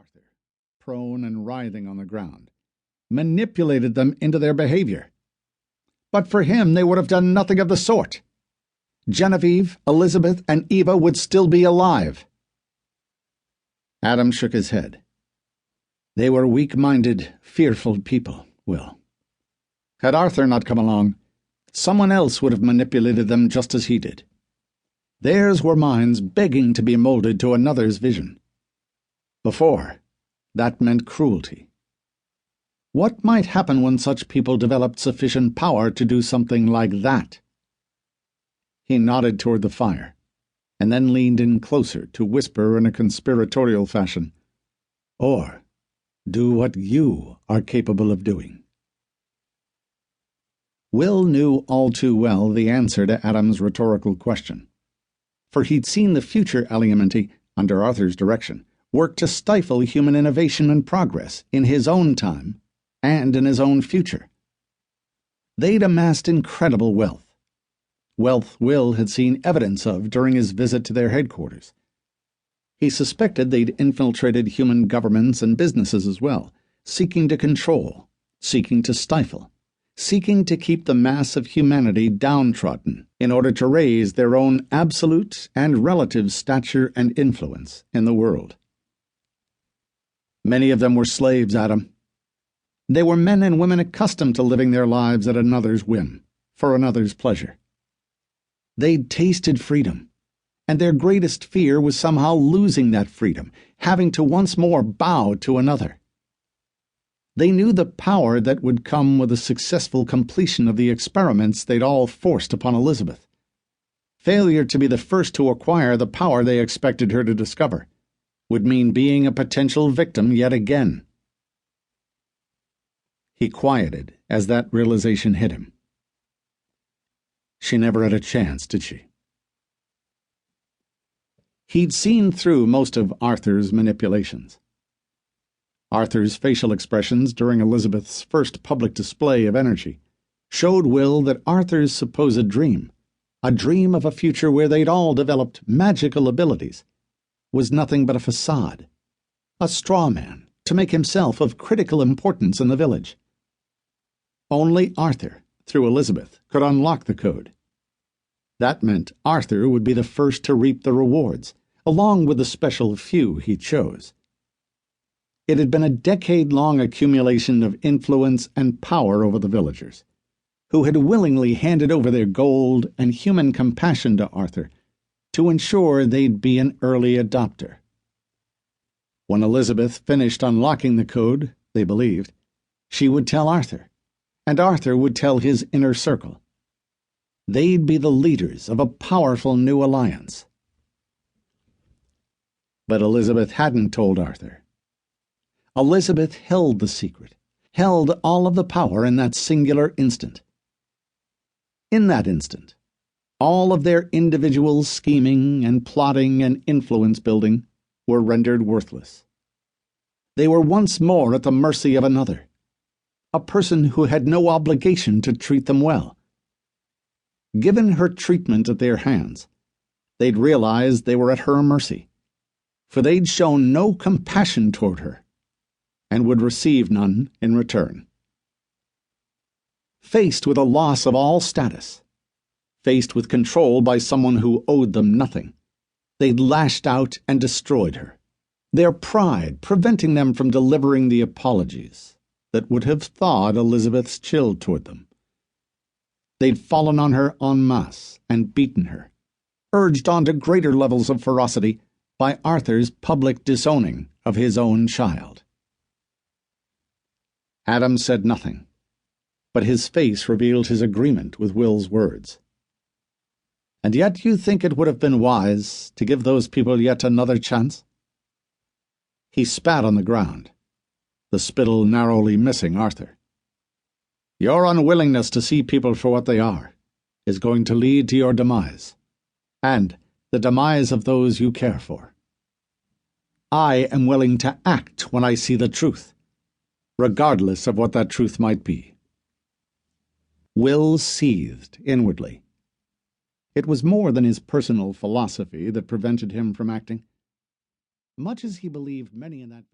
Arthur, prone and writhing on the ground, manipulated them into their behavior. But for him, they would have done nothing of the sort. Genevieve, Elizabeth, and Eva would still be alive. Adam shook his head. They were weak-minded, fearful people, Will. Had Arthur not come along, someone else would have manipulated them just as he did. Theirs were minds begging to be molded to another's vision. Before, that meant cruelty. What might happen when such people developed sufficient power to do something like that? He nodded toward the fire, and then leaned in closer to whisper in a conspiratorial fashion, "Or do what you are capable of doing." Will knew all too well the answer to Adam's rhetorical question, for he'd seen the future Aliomenti, under Arthur's direction, work to stifle human innovation and progress in his own time and in his own future. They'd amassed incredible wealth Will had seen evidence of during his visit to their headquarters. He suspected they'd infiltrated human governments and businesses as well, seeking to control, seeking to stifle, seeking to keep the mass of humanity downtrodden in order to raise their own absolute and relative stature and influence in the world. Many of them were slaves, Adam. They were men and women accustomed to living their lives at another's whim, for another's pleasure. They'd tasted freedom, and their greatest fear was somehow losing that freedom, having to once more bow to another. They knew the power that would come with the successful completion of the experiments they'd all forced upon Elizabeth. Failure to be the first to acquire the power they expected her to discover would mean being a potential victim yet again. He quieted as that realization hit him. She never had a chance, did she? He'd seen through most of Arthur's manipulations. Arthur's facial expressions during Elizabeth's first public display of energy showed Will that Arthur's supposed dream, a dream of a future where they'd all developed magical abilities, was nothing but a facade, a straw man to make himself of critical importance in the village. Only Arthur, through Elizabeth, could unlock the code. That meant Arthur would be the first to reap the rewards, along with the special few he chose. It had been a decade-long accumulation of influence and power over the villagers, who had willingly handed over their gold and human compassion to Arthur to ensure they'd be an early adopter. When Elizabeth finished unlocking the code, they believed, she would tell Arthur, and Arthur would tell his inner circle. They'd be the leaders of a powerful new alliance. But Elizabeth hadn't told Arthur. Elizabeth held the secret, held all of the power in that singular instant. In that instant, all of their individual scheming and plotting and influence-building were rendered worthless. They were once more at the mercy of another, a person who had no obligation to treat them well. Given her treatment at their hands, they'd realized they were at her mercy, for they'd shown no compassion toward her, and would receive none in return. Faced with a loss of all status, faced with control by someone who owed them nothing, they'd lashed out and destroyed her, their pride preventing them from delivering the apologies that would have thawed Elizabeth's chill toward them. They'd fallen on her en masse and beaten her, urged on to greater levels of ferocity by Arthur's public disowning of his own child. Adam said nothing, but his face revealed his agreement with Will's words. And yet you think it would have been wise to give those people yet another chance? He spat on the ground, the spittle narrowly missing Arthur. Your unwillingness to see people for what they are is going to lead to your demise, and the demise of those you care for. I am willing to act when I see the truth, regardless of what that truth might be. Will seethed inwardly. It was more than his personal philosophy that prevented him from acting. Much as he believed many in that